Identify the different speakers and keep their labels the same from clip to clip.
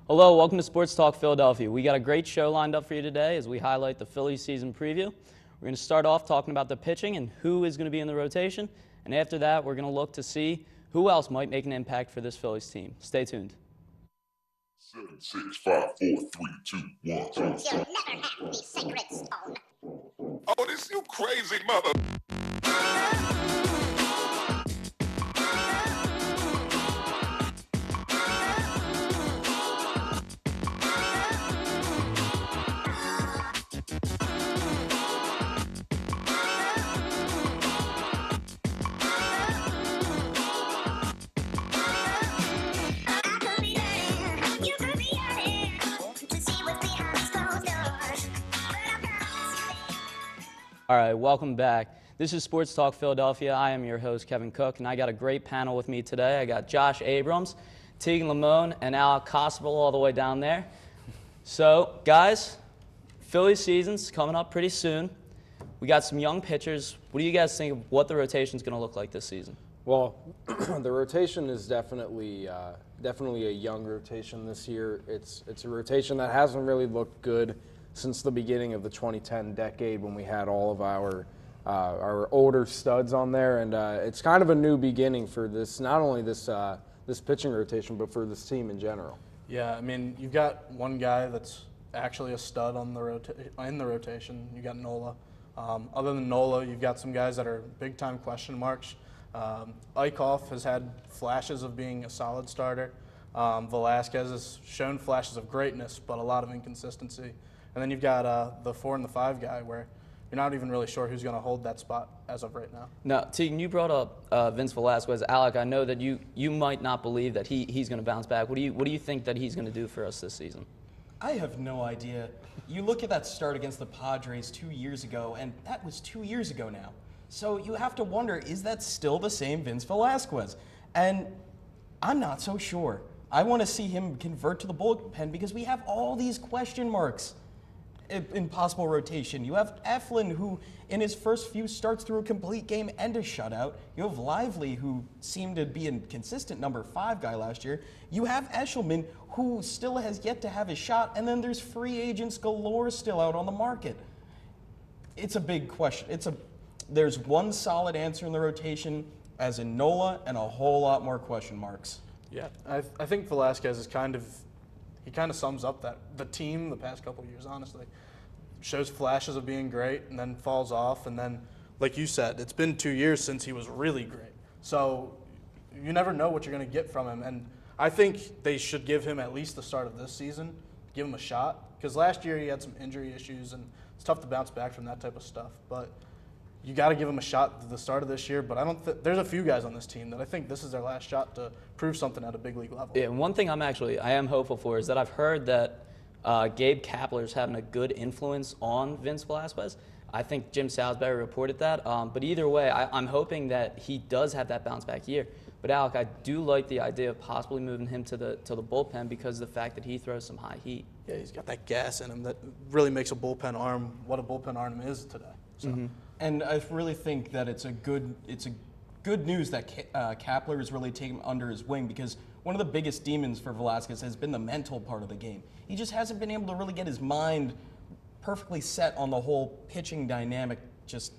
Speaker 1: Hello, welcome to Sports Talk Philadelphia. We got a great show lined up for you today as we highlight the Phillies season preview. We're going to start off talking about the pitching and who is going to be in the rotation. And after that, we're going to look to see who else might make an impact for this Phillies team. Stay tuned.
Speaker 2: 7, 6, 5, 4, 3, 2, 1.
Speaker 3: You'll never have the sacred stone.
Speaker 2: Oh, this you crazy mother.
Speaker 1: All right, welcome back. This is Sports Talk Philadelphia. I am your host, Kevin Cook, and I got a great panel with me today. I got Josh Abrams, Tegan Lamone, and Alec Costabile all the way down there. So, guys, Phillies season's coming up pretty soon. We got some young pitchers. What do you guys think of what the rotation's going to look like this season?
Speaker 4: Well, the rotation is definitely a young rotation this year. It's a rotation that hasn't really looked good since the beginning of the 2010 decade when we had all of our older studs on there, and it's kind of a new beginning for this, not only this pitching rotation, but for this team in general.
Speaker 5: Yeah, I mean, you've got one guy that's actually a stud on in the rotation. You got Nola. Other than Nola, you've got some guys that are big-time question marks. Eichhoff has had flashes of being a solid starter. Velasquez has shown flashes of greatness, but a lot of inconsistency. And then you've got the 4 and the 5 guy where you're not even really sure who's going to hold that spot as of right now.
Speaker 1: Now, Tegan, you brought up Vince Velasquez. Alec, I know that you might not believe that he's going to bounce back. What do you think that he's going to do for us this season?
Speaker 6: I have no idea. You look at that start against the Padres 2 years ago, and that was 2 years ago now. So you have to wonder, is that still the same Vince Velasquez? And I'm not so sure. I want to see him convert to the bullpen because we have all these question marks in possible rotation. You have Eflin, who in his first few starts threw a complete game and a shutout. You have Lively, who seemed to be a consistent number 5 guy last year. You have Eshelman, who still has yet to have his shot, and then there's free agents galore still out on the market. It's a big question. There's one solid answer in the rotation, as in Nola, and a whole lot more question marks.
Speaker 5: Yeah, I think Velasquez is he kind of sums up the team the past couple of years, honestly. Shows flashes of being great and then falls off. And then, like you said, it's been 2 years since he was really great. So you never know what you're going to get from him. And I think they should give him at least the start of this season, give him a shot. Because last year he had some injury issues, and it's tough to bounce back from that type of stuff. But you got to give him a shot at the start of this year. But there's a few guys on this team that I think this is their last shot to prove something at a big league level.
Speaker 1: Yeah, and one thing I am hopeful for is that I've heard that Gabe Kapler's having a good influence on Vince Velasquez. I think Jim Salisbury reported that. But either way, I'm hoping that he does have that bounce back year. But Alec, I do like the idea of possibly moving him to the bullpen because of the fact that he throws some high heat.
Speaker 5: Yeah, he's got that gas in him that really makes a bullpen arm what a bullpen arm is today. So.
Speaker 1: Mm-hmm.
Speaker 6: And I really think that it's a good news that Kapler is really taken under his wing, because one of the biggest demons for Velasquez has been the mental part of the game. He just hasn't been able to really get his mind perfectly set on the whole pitching dynamic, just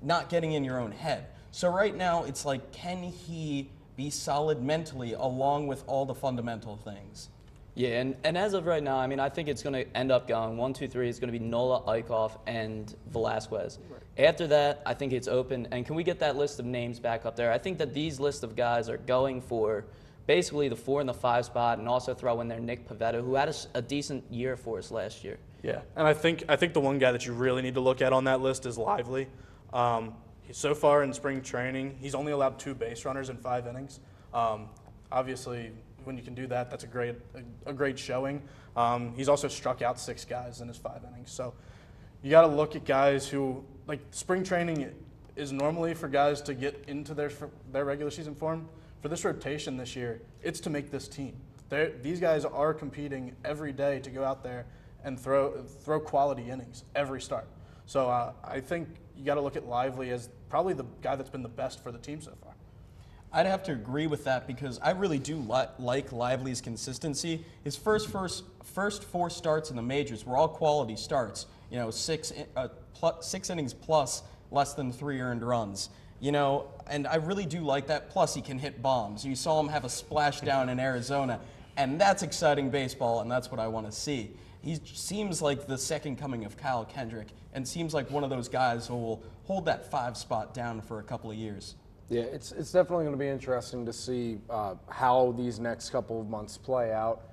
Speaker 6: not getting in your own head. So right now it's like, can he be solid mentally along with all the fundamental things?
Speaker 1: Yeah, and as of right now, I mean, I think it's going to end up going 1, 2, 3. It's going to be Nola, Eichhoff, and Velasquez. Right. After that, I think it's open. And can we get that list of names back up there? I think that these list of guys are going for basically the 4 and the 5 spot, and also throw in there Nick Pivetta, who had a decent year for us last year.
Speaker 5: Yeah, and I think the one guy that you really need to look at on that list is Lively. So far in spring training, he's only allowed 2 base runners in 5 innings. Obviously, when you can do that, that's a great showing. He's also struck out 6 guys in his 5 innings. So you got to look at guys who, like, spring training is normally for guys to get into their regular season form. For this rotation this year, it's to make this team. These guys are competing every day to go out there and throw quality innings every start. So I think you got to look at Lively as probably the guy that's been the best for the team so far.
Speaker 6: I'd have to agree with that because I really do like Lively's consistency. His first 4 starts in the majors were all quality starts. You know, 6 innings plus less than 3 earned runs. You know, and I really do like that. Plus, he can hit bombs. You saw him have a splashdown in Arizona, and that's exciting baseball, and that's what I want to see. He seems like the second coming of Kyle Kendrick, and seems like one of those guys who will hold that 5 spot down for a couple of years.
Speaker 4: Yeah, it's definitely going to be interesting to see how these next couple of months play out.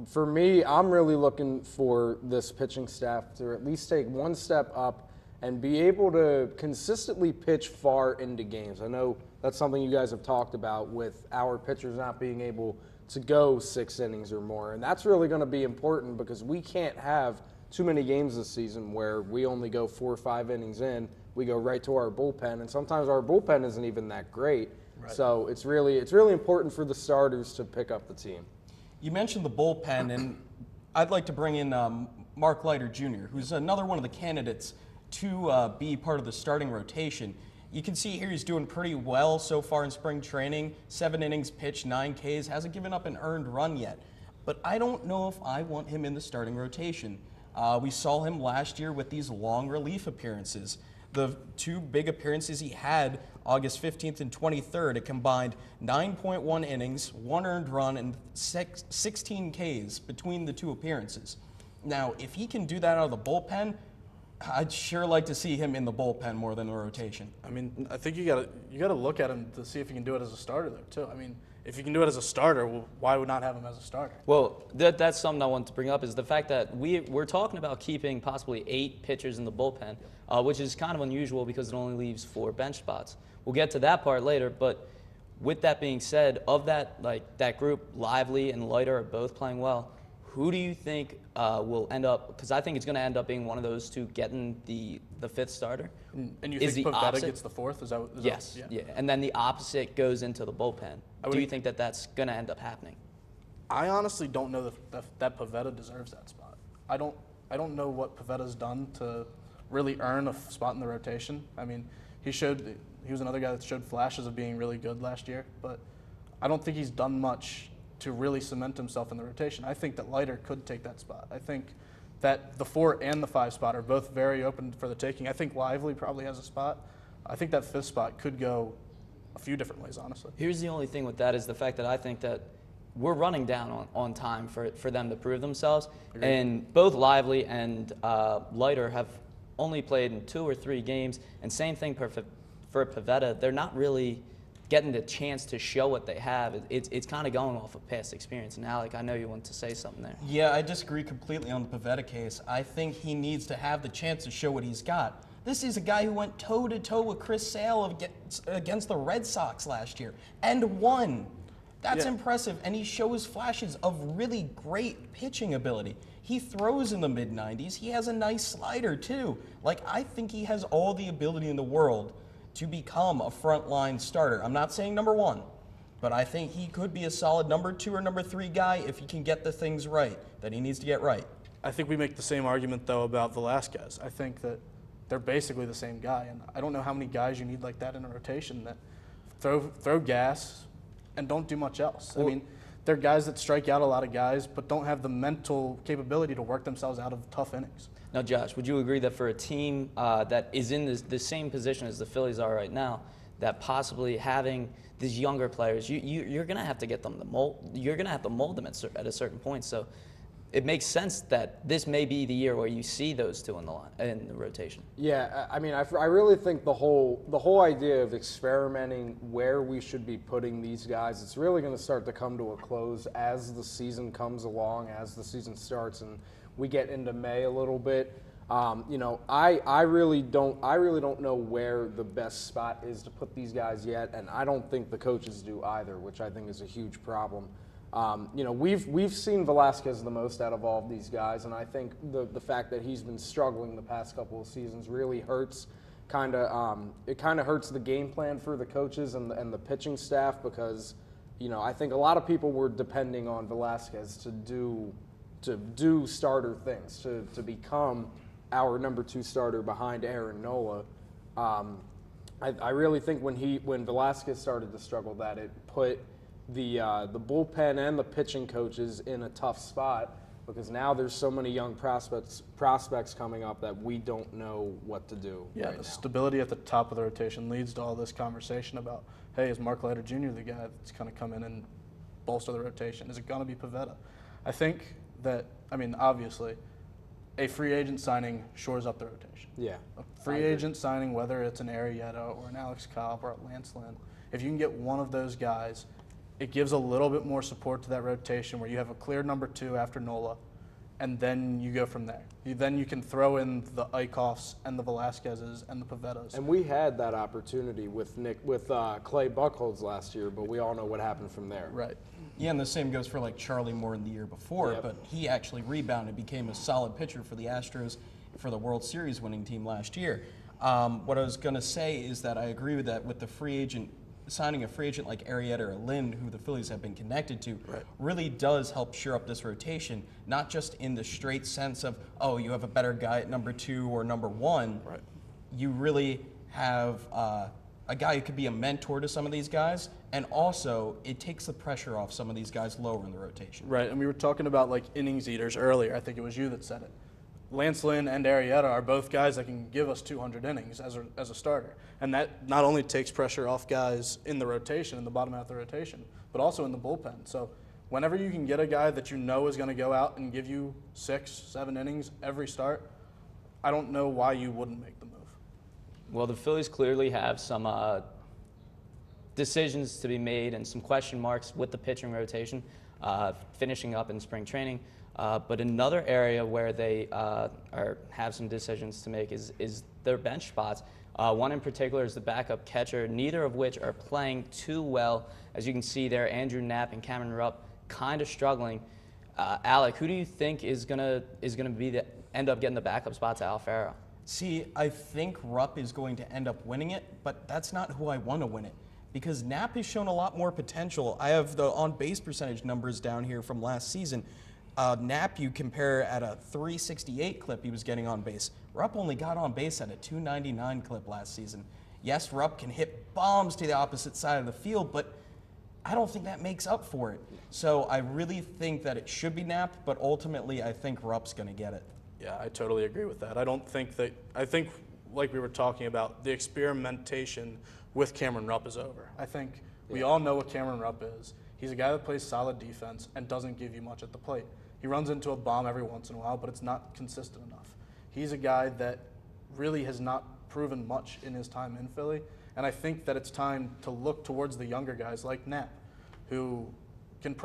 Speaker 4: For me, I'm really looking for this pitching staff to at least take one step up and be able to consistently pitch far into games. I know that's something you guys have talked about with our pitchers not being able to go 6 innings or more, and that's really going to be important because we can't have too many games this season where we only go 4 or 5 innings in. We go right to our bullpen, and sometimes our bullpen isn't even that great. Right. So it's really important for the starters to pick up the team.
Speaker 6: You mentioned the bullpen, and I'd like to bring in Mark Leiter Jr., who's another one of the candidates to be part of the starting rotation. You can see here he's doing pretty well so far in spring training. 7 innings pitched, 9 Ks, hasn't given up an earned run yet. But I don't know if I want him in the starting rotation. We saw him last year with these long relief appearances. The 2 big appearances he had, August 15th and 23rd, it combined 9.1 innings, 1 earned run, and 16 Ks between the 2 appearances. Now, if he can do that out of the bullpen, I'd sure like to see him in the bullpen more than the rotation.
Speaker 5: I mean, I think you gotta look at him to see if he can do it as a starter, though, too. I mean, if you can do it as a starter, well, why would not have him as a starter?
Speaker 1: Well, that's something I want to bring up is the fact that we're talking about keeping possibly 8 pitchers in the bullpen, which is kind of unusual because it only leaves 4 bench spots. We'll get to that part later, but with that being said, of that group, Lively and Leiter are both playing well. Who do you think will end up? Because I think it's going to end up being one of those 2 getting the 5th starter.
Speaker 5: And you think Pivetta gets the 4th? Is
Speaker 1: yes.
Speaker 5: That,
Speaker 1: yeah. And then the opposite goes into the bullpen. Do you think that that's going to end up happening?
Speaker 5: I honestly don't know that Pivetta deserves that spot. I don't know what Pavetta's done to really earn a spot in the rotation. I mean, he was another guy that showed flashes of being really good last year, but I don't think he's done much to really cement himself in the rotation. I think that Leiter could take that spot. I think that the 4 and the 5 spot are both very open for the taking. I think Lively probably has a spot. I think that 5th spot could go a few different ways, honestly.
Speaker 1: Here's the only thing with that is the fact that I think that we're running down on time for them to prove themselves. Agreed. And both Lively and Leiter have only played in 2 or 3 games, and same thing for Pivetta. They're not really getting the chance to show what they have. It's kind of going off of past experience. And Alec, I know you want to say something there.
Speaker 6: Yeah, I disagree completely on the Pivetta case. I think he needs to have the chance to show what he's got. This is a guy who went toe-to-toe with Chris Sale against the Red Sox last year and won. That's impressive, and he shows flashes of really great pitching ability. He throws in the mid-90s. He has a nice slider, too. Like, I think he has all the ability in the world to become a frontline starter. I'm not saying number 1, but I think he could be a solid number 2 or number 3 guy if he can get the things right that he needs to get right.
Speaker 5: I think we make the same argument, though, about Velasquez. I think that they're basically the same guy, and I don't know how many guys you need like that in a rotation that throw gas and don't do much else. I mean, they're guys that strike out a lot of guys but don't have the mental capability to work themselves out of tough innings.
Speaker 1: Now, Josh, would you agree that for a team that is in the same position as the Phillies are right now, that possibly having these younger players, you're going to have to get them to mold. You're going to have to mold them at a certain point. So it makes sense that this may be the year where you see those 2 in the rotation.
Speaker 4: Yeah, I mean, I really think the whole idea of experimenting where we should be putting these guys, it's really going to start to come to a close as the season comes along, as the season starts, and we get into May a little bit. You know, I really don't know where the best spot is to put these guys yet, and I don't think the coaches do either, which I think is a huge problem. You know, we've seen Velasquez the most out of all of these guys, and I think the fact that he's been struggling the past couple of seasons really hurts. It kind of hurts the game plan for the coaches and the pitching staff because, you know, I think a lot of people were depending on Velasquez to do starter things, to become our number 2 starter behind Aaron Nola. I really think when Velasquez started to struggle, that it put the bullpen and the pitching coaches in a tough spot, because now there's so many young prospects coming up that we don't know what to do.
Speaker 5: Yeah,
Speaker 4: right
Speaker 5: the
Speaker 4: now.
Speaker 5: stability at the top of the rotation leads to all this conversation about, hey, is Mark Leiter Jr. the guy that's going to come in and bolster the rotation? Is it going to be Pivetta? I think that, obviously, a free agent signing shores up the rotation.
Speaker 4: Yeah.
Speaker 5: A free agent signing, whether it's an Arrieta or an Alex Cobb or a Lance Lynn, if you can get one of those guys, it gives a little bit more support to that rotation where you have a clear number 2 after Nola, and then you go from there. Then you can throw in the Eichhoffs and the Velasquezes and the Pavettas.
Speaker 4: And we had that opportunity with Clay Buchholz last year, but we all know what happened from there.
Speaker 5: Right.
Speaker 6: Yeah, and the same goes for like Charlie Moore in the year before,
Speaker 4: Yep.
Speaker 6: but he actually rebounded, became a solid pitcher for the Astros for the World Series winning team last year. What I was going to say is that I agree with that with the free agent, signing a free agent like Arrieta or Lynn, who the Phillies have been connected to, really does help shore up this rotation, not just in the straight sense of, oh, you have a better guy at number 2 or number 1.
Speaker 5: Right.
Speaker 6: You really have a guy who could be a mentor to some of these guys, and also it takes the pressure off some of these guys lower in the rotation.
Speaker 5: Right, and we were talking about like innings eaters earlier. I think it was you that said it. Lance Lynn and Arrieta are both guys that can give us 200 innings as a starter. And that not only takes pressure off guys in the rotation, in the bottom half of the rotation, but also in the bullpen. So whenever you can get a guy that you know is going to go out and give you 6, 7 innings every start, I don't know why you wouldn't make the move.
Speaker 1: Well, the Phillies clearly have some decisions to be made and some question marks with the pitching rotation, finishing up in spring training. But another area where they have some decisions to make is their bench spots. One in particular is the backup catcher, neither of which are playing too well. As you can see there, Andrew Knapp and Cameron Rupp kind of struggling. Alec, who do you think is gonna end up getting the backup spot to Alfaro?
Speaker 6: See, I think Rupp is going to end up winning it, but that's not who I want to win it, because Knapp has shown a lot more potential. I have the on-base percentage numbers down here from last season. Knapp, you compare at a 368 clip he was getting on base. Rupp only got on base at a 299 clip last season. Yes, Rupp can hit bombs to the opposite side of the field, but I don't think that makes up for it. So I really think that it should be Knapp, but ultimately I think Rupp's going to get it.
Speaker 5: Yeah, I totally agree with that. I think like we were talking about, the experimentation with Cameron Rupp is over. I think we all know what Cameron Rupp is. He's a guy that plays solid defense and doesn't give you much at the plate. He runs into a bomb every once in a while, but it's not consistent enough. He's a guy that really has not proven much in his time in Philly, and I think that it's time to look towards the younger guys like Knapp, who can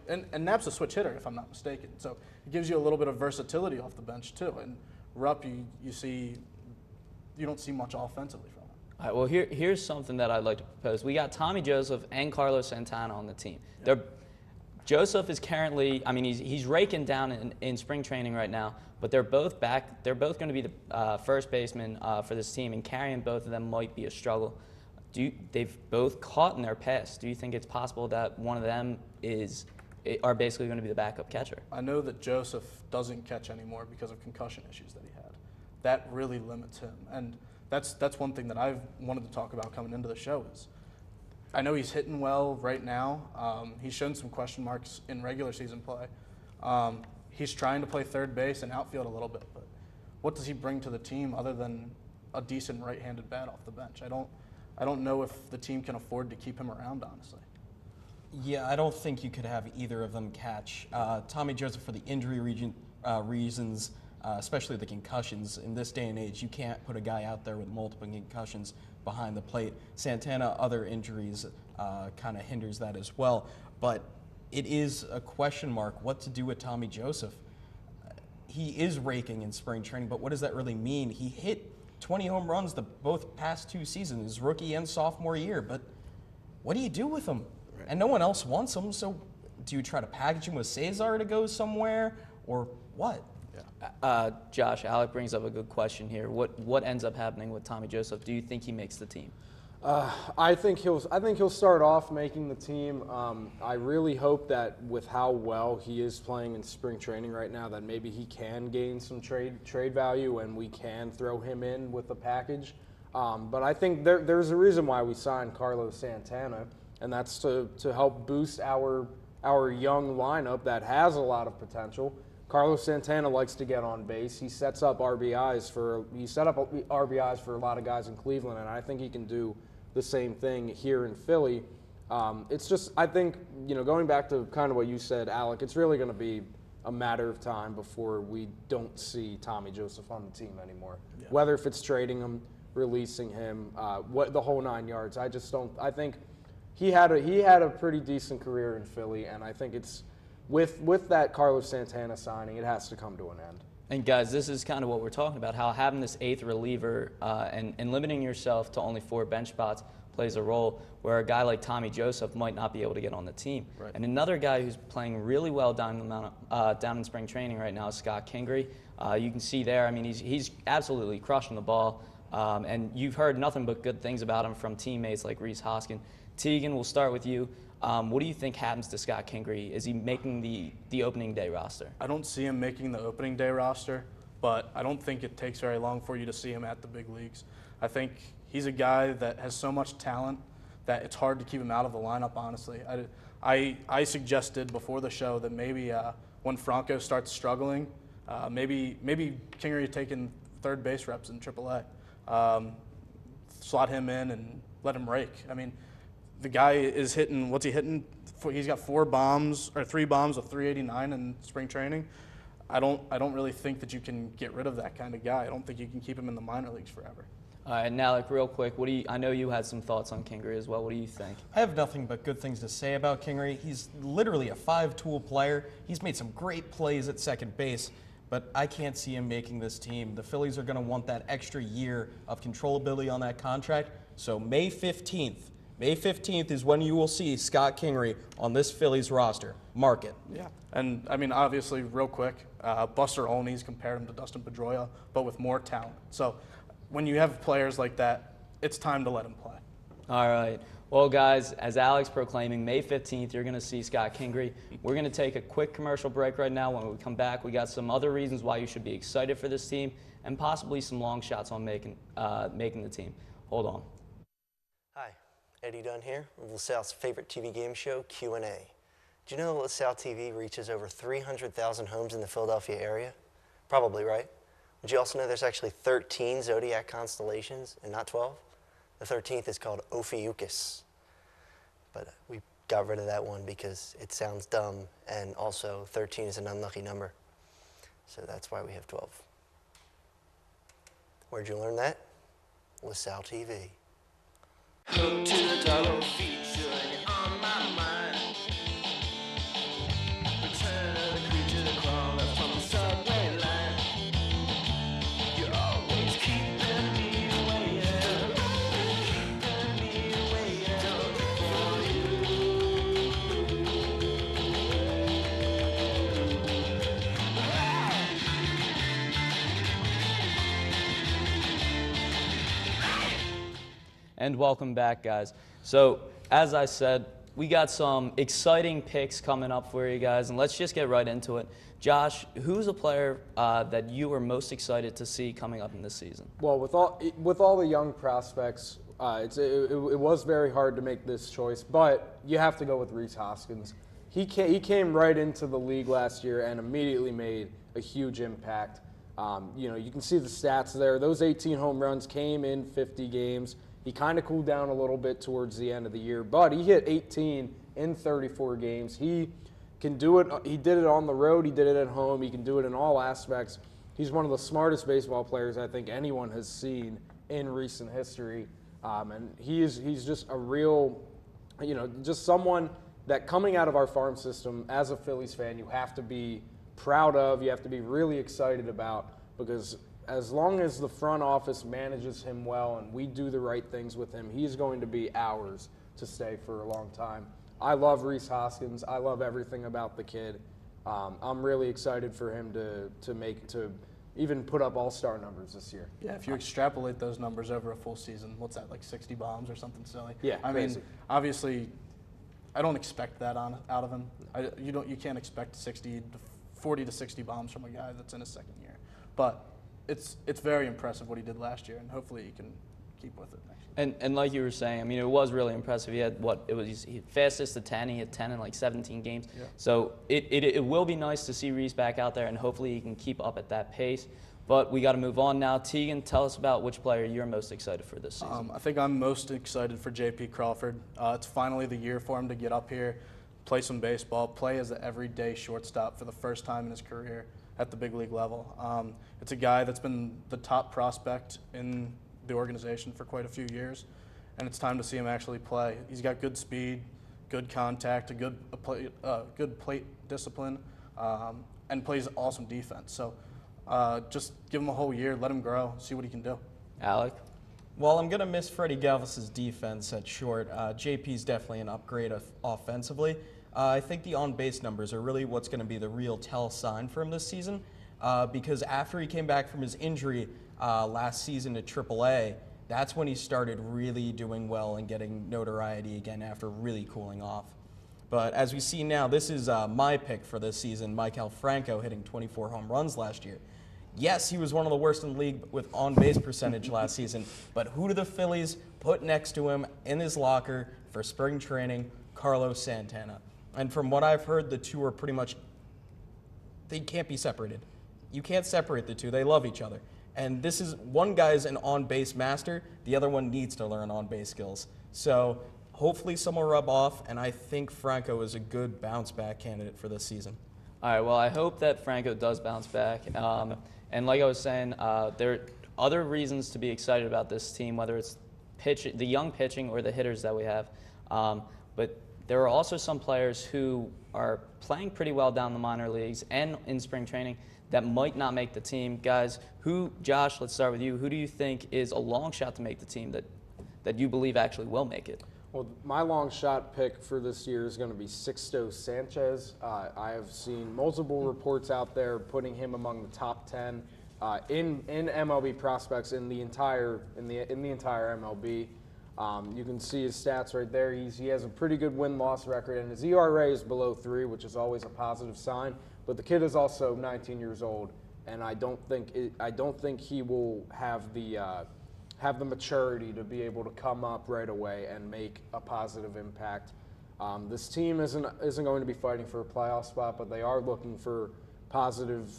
Speaker 5: and Knapp's a switch hitter if I'm not mistaken, so it gives you a little bit of versatility off the bench too. And Rupp, you don't see much offensively from him.
Speaker 1: All right, well, here's something that I'd like to propose. We got Tommy Joseph and Carlos Santana on the team. Joseph is currently, he's raking down in spring training right now, but they're both back. They're both going to be the first baseman for this team, and carrying both of them might be a struggle. They've both caught in their past. Do you think it's possible that one of them are basically going to be the backup catcher?
Speaker 5: I know that Joseph doesn't catch anymore because of concussion issues that he had. That really limits him, and that's one thing that I've wanted to talk about coming into the show is I know he's hitting well right now. He's shown some question marks in regular season play. He's trying to play third base and outfield a little bit, but what does he bring to the team other than a decent right-handed bat off the bench? I don't know if the team can afford to keep him around, honestly.
Speaker 6: Yeah, I don't think you could have either of them catch. Tommy Joseph, for the injury reasons, especially the concussions, in this day and age, you can't put a guy out there with multiple concussions behind the plate. Santana, other injuries kind of hinders that as well. But it is a question mark what to do with Tommy Joseph. He is raking in spring training, but what does that really mean? He hit 20 home runs both past 2 seasons, his rookie and sophomore year, but what do you do with him? Right. And no one else wants him, so do you try to package him with Cesar to go somewhere, or what?
Speaker 1: Yeah. Josh, Alec brings up a good question here. What ends up happening with Tommy Joseph? Do you think he makes the team?
Speaker 4: I think he'll start off making the team. I really hope that with how well he is playing in spring training right now, that maybe he can gain some trade value and we can throw him in with a package. But I think there's a reason why we signed Carlos Santana, and that's to help boost our young lineup that has a lot of potential. Carlos Santana likes to get on base. He set up RBIs for a lot of guys in Cleveland, and I think he can do the same thing here in Philly. It's just, I think, going back to kind of what you said, Alec, it's really going to be a matter of time before we don't see Tommy Joseph on the team anymore. Yeah. Whether if it's trading him, releasing him, the whole 9 yards. I just don't. I think he had a pretty decent career in Philly, and I think it's with that Carlos Santana signing, it has to come to an end.
Speaker 1: And guys, this is kind of what we're talking about, how having this 8th reliever and limiting yourself to only 4 bench spots plays a role, where a guy like Tommy Joseph might not be able to get on the team. Right. And another guy who's playing really well down in spring training right now is Scott Kingery. You can see there, I mean, he's absolutely crushing the ball, and you've heard nothing but good things about him from teammates like Reece Hoskins. Tegan, we'll start with you. What do you think happens to Scott Kingery? Is he making the opening day roster?
Speaker 5: I don't see him making the opening day roster, but I don't think it takes very long for you to see him at the big leagues. I think he's a guy that has so much talent that it's hard to keep him out of the lineup, honestly. I suggested before the show that maybe when Franco starts struggling, maybe Kingery taking third base reps in AAA. Slot him in and let him rake. I mean, the guy is hitting, what's he hitting? He's got 3 bombs of 389 in spring training. I don't really think that you can get rid of that kind of guy. I don't think you can keep him in the minor leagues forever.
Speaker 1: All right, now, like, real quick, I know you had some thoughts on Kingery as well. What do you think?
Speaker 6: I have nothing but good things to say about Kingery. He's literally a 5-tool player. He's made some great plays at second base, but I can't see him making this team. The Phillies are going to want that extra year of controllability on that contract. So May 15th is when you will see Scott Kingery on this Phillies roster. Mark it.
Speaker 5: Yeah, and I mean, obviously, real quick, Buster Olney's compared him to Dustin Pedroia, but with more talent. So when you have players like that, it's time to let him play.
Speaker 1: All right. Well, guys, as Alex proclaiming, May 15th, you're going to see Scott Kingery. We're going to take a quick commercial break right now. When we come back, we got some other reasons why you should be excited for this team and possibly some long shots on making the team. Hold on.
Speaker 7: Hi, Eddie Dunn here with LaSalle's favorite TV game show, Q&A. Do you know that LaSalle TV reaches over 300,000 homes in the Philadelphia area? Probably, right? Did you also know there's actually 13 zodiac constellations and not 12? The 13th is called Ophiuchus. But we got rid of that one because it sounds dumb, and also 13 is an unlucky number. So that's why we have 12. Where'd you learn that? LaSalle TV. Hook to the dollar feature on my mind. Return of the creature that crawled up from the subway line. You're always keeping me waiting. Keeping me waiting for you.
Speaker 1: And welcome back, guys. So, as I said, we got some exciting picks coming up for you guys, and let's just get right into it. Josh, who's a player that you are most excited to see coming up in this season?
Speaker 4: Well, with all the young prospects, it was very hard to make this choice, but you have to go with Reece Hoskins. He came right into the league last year and immediately made a huge impact. You can see the stats there. Those 18 home runs came in 50 games. He kind of cooled down a little bit towards the end of the year, but he hit 18 in 34 games. He can do it. He did it on the road. He did it at home. He can do it in all aspects. He's one of the smartest baseball players I think anyone has seen in recent history, and he's just a real, just someone that coming out of our farm system as a Phillies fan you have to be proud of. You have to be really excited about, because as long as the front office manages him well and we do the right things with him, he's going to be ours to stay for a long time. I love Reece Hoskins. I love everything about the kid. I'm really excited for him to even put up all-star numbers this year.
Speaker 5: Yeah, if you extrapolate those numbers over a full season, what's that, like 60 bombs or something silly?
Speaker 4: Yeah,
Speaker 5: I
Speaker 4: crazy.
Speaker 5: mean, obviously, I don't expect that out of him. You can't expect 40 to 60 bombs from a guy that's in his second year. But it's very impressive what he did last year, and hopefully he can keep with it next year.
Speaker 1: And like you were saying, I mean, it was really impressive. He had he fastest to 10. He had 10 in like 17 games.
Speaker 5: Yeah.
Speaker 1: So it will be nice to see Reece back out there, and hopefully he can keep up at that pace. But we got to move on now. Tegan, tell us about which player you're most excited for this season.
Speaker 5: I think I'm most excited for J.P. Crawford. It's finally the year for him to get up here, play some baseball, play as an everyday shortstop for the first time in his career at the big league level. It's a guy that's been the top prospect in the organization for quite a few years, and it's time to see him actually play. He's got good speed, good contact, a good plate discipline, and plays awesome defense. So just give him a whole year, let him grow, see what he can do.
Speaker 1: Alec?
Speaker 6: Well, I'm going to miss Freddie Galvis's defense at short. JP's definitely an upgrade offensively. I think the on-base numbers are really what's going to be the real tell sign for him this season, because after he came back from his injury last season at AAA, that's when he started really doing well and getting notoriety again after really cooling off. But as we see now, this is my pick for this season, Maikel Franco hitting 24 home runs last year. Yes, he was one of the worst in the league with on-base percentage last season, but who do the Phillies put next to him in his locker for spring training? Carlos Santana. And from what I've heard, the two are pretty much, they can't be separated. You can't separate the two. They love each other. And this is, one guy's an on-base master, the other one needs to learn on-base skills. So hopefully some will rub off, and I think Franco is a good bounce-back candidate for this season.
Speaker 1: All right, well, I hope that Franco does bounce back. And like I was saying, there are other reasons to be excited about this team, whether it's the young pitching or the hitters that we have. But there are also some players who are playing pretty well down the minor leagues and in spring training that might not make the team. Guys, Josh, let's start with you. Who do you think is a long shot to make the team that you believe actually will make it?
Speaker 4: Well, my long shot pick for this year is going to be Sixto Sanchez. I have seen multiple reports out there putting him among the top 10 in MLB prospects in the entire MLB. You can see his stats right there. He has a pretty good win-loss record, and his ERA is below 3, which is always a positive sign. But the kid is also 19 years old, and I don't think he will have the maturity to be able to come up right away and make a positive impact. This team isn't going to be fighting for a playoff spot, but they are looking for positive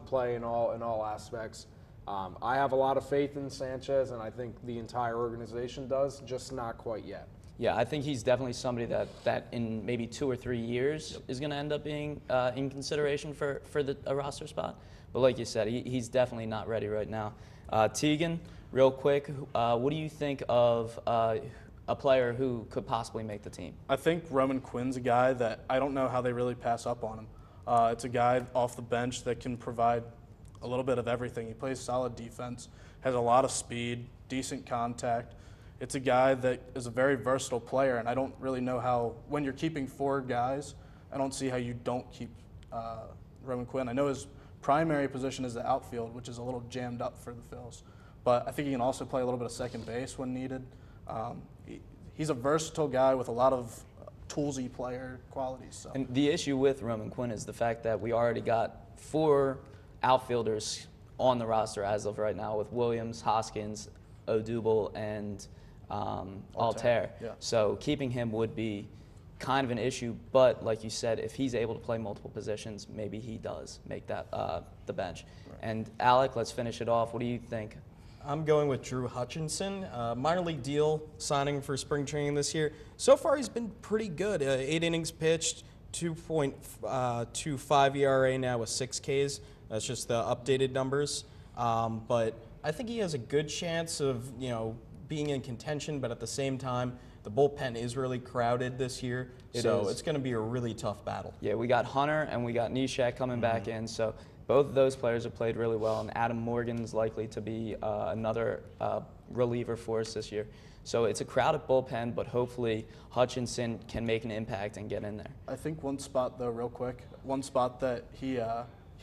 Speaker 4: play in all aspects. I have a lot of faith in Sanchez, and I think the entire organization does, just not quite yet.
Speaker 1: Yeah, I think he's definitely somebody that in maybe 2 or 3 years is going to end up being in consideration for a roster spot. But like you said, he's definitely not ready right now. Tegan, real quick, what do you think of a player who could possibly make the team?
Speaker 5: I think Roman Quinn's a guy that I don't know how they really pass up on him. It's a guy off the bench that can provide a little bit of everything. He plays solid defense, has a lot of speed, decent contact. It's a guy that is a very versatile player, and I don't really know how, when you're keeping 4 guys, I don't see how you don't keep Roman Quinn. I know his primary position is the outfield, which is a little jammed up for the Phils, but I think he can also play a little bit of second base when needed. He's a versatile guy with a lot of toolsy player qualities. So.
Speaker 1: And the issue with Roman Quinn is the fact that we already got 4 outfielders on the roster as of right now with Williams, Hoskins, Odubel, and Altair.
Speaker 5: Yeah.
Speaker 1: So keeping him would be kind of an issue, but like you said, if he's able to play multiple positions, maybe he does make that the bench. Right. And Alec, let's finish it off. What do you think?
Speaker 6: I'm going with Drew Hutchinson, minor league deal signing for spring training this year. So far, he's been pretty good. 8 innings pitched, 2.25 ERA now with 6 Ks. That's just the updated numbers. But I think he has a good chance of being in contention. But at the same time, the bullpen is really crowded this year, so it's going to be a really tough battle.
Speaker 1: Yeah, we got Hunter and we got Nishak coming back in, so both of those players have played really well, and Adam Morgan's likely to be another reliever for us this year. So it's a crowded bullpen, but hopefully Hutchinson can make an impact and get in there.
Speaker 5: I think one spot, though, real quick, one spot that he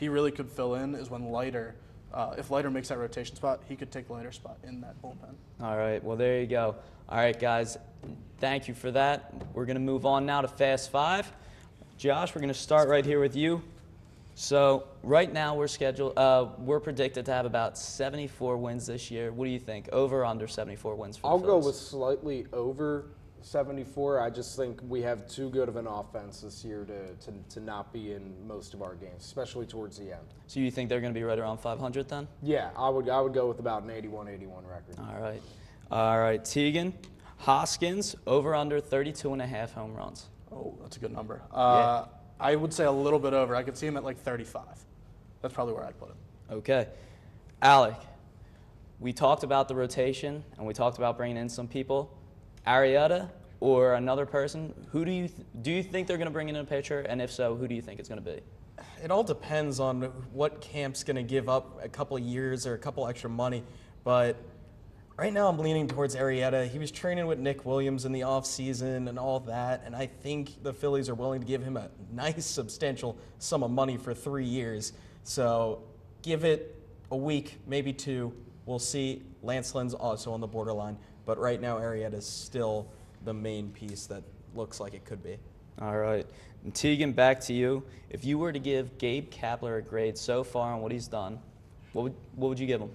Speaker 5: really could fill in is when Leiter, if Leiter makes that rotation spot, he could take Leiter's spot in that bullpen.
Speaker 1: All right, well, there you go. All right, guys, thank you for that. We're going to move on now to Fast 5. Josh, we're going to start right here with you. So right now we're predicted to have about 74 wins this year. What do you think? Over or under 74 wins for the
Speaker 4: I'll go
Speaker 1: Phillies?
Speaker 4: with slightly over 74. I just think we have too good of an offense this year to not be in most of our games, especially towards the end.
Speaker 1: So you think they're going to be right around 500 then?
Speaker 4: Yeah, I would go with about an 81-81 record.
Speaker 1: All right. Tegan, Hoskins, over under 32.5 home runs.
Speaker 5: Oh, that's a good number.
Speaker 1: Yeah.
Speaker 5: I would say a little bit over. I could see him at like 35. That's probably where I'd put him.
Speaker 1: Okay. Alec, we talked about the rotation, and we talked about bringing in some people. Arrieta or another person, who do you think they're going to bring in a pitcher? And if so, who do you think it's going to be?
Speaker 6: It all depends on what camp's going to give up a couple of years or a couple extra money. But right now I'm leaning towards Arrieta. He was training with Nick Williams in the offseason and all that, and I think the Phillies are willing to give him a nice substantial sum of money for 3 years. So give it a week, maybe 2. We'll see. Lance Lynn's also on the borderline. But right now, Arrieta is still the main piece that looks like it could be.
Speaker 1: All right. And Tegan, back to you. If you were to give Gabe Kapler a grade so far on what he's done, what would you give him?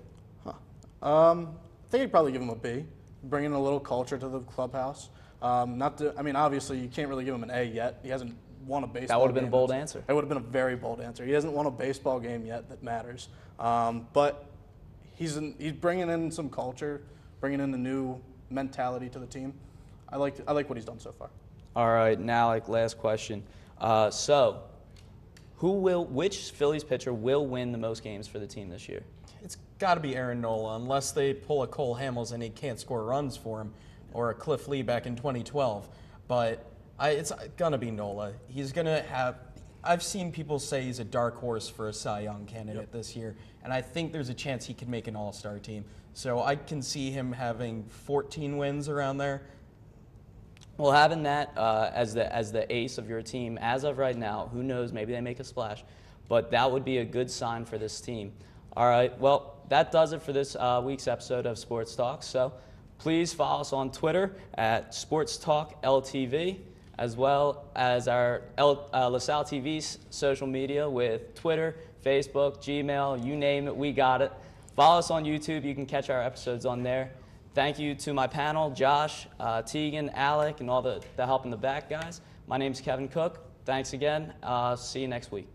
Speaker 5: I think I'd probably give him a B, bringing a little culture to the clubhouse. Obviously you can't really give him an A yet. He hasn't won a baseball game.
Speaker 1: That would have been a bold answer.
Speaker 5: It would have been a very bold answer. He hasn't won a baseball game yet that matters. But he's bringing in some culture, bringing in a new mentality to the team. I like what he's done so far.
Speaker 1: All right, now last question. Which Phillies pitcher will win the most games for the team this year?
Speaker 6: It's got to be Aaron Nola, unless they pull a Cole Hamels and he can't score runs for him, or a Cliff Lee back in 2012. But it's going to be Nola. He's going to have – I've seen people say he's a dark horse for a Cy Young candidate this year, and I think there's a chance he could make an all-star team. So I can see him having 14 wins around there.
Speaker 1: Well, having that as the ace of your team, as of right now, who knows, maybe they make a splash. But that would be a good sign for this team. All right, well, that does it for this week's episode of Sports Talk. So please follow us on Twitter at SportsTalk LTV, as well as our LaSalle TV's social media with Twitter, Facebook, Gmail, you name it, we got it. Follow us on YouTube. You can catch our episodes on there. Thank you to my panel, Josh, Tegan, Alec, and all the help in the back, guys. My name's Kevin Cook. Thanks again. See you next week.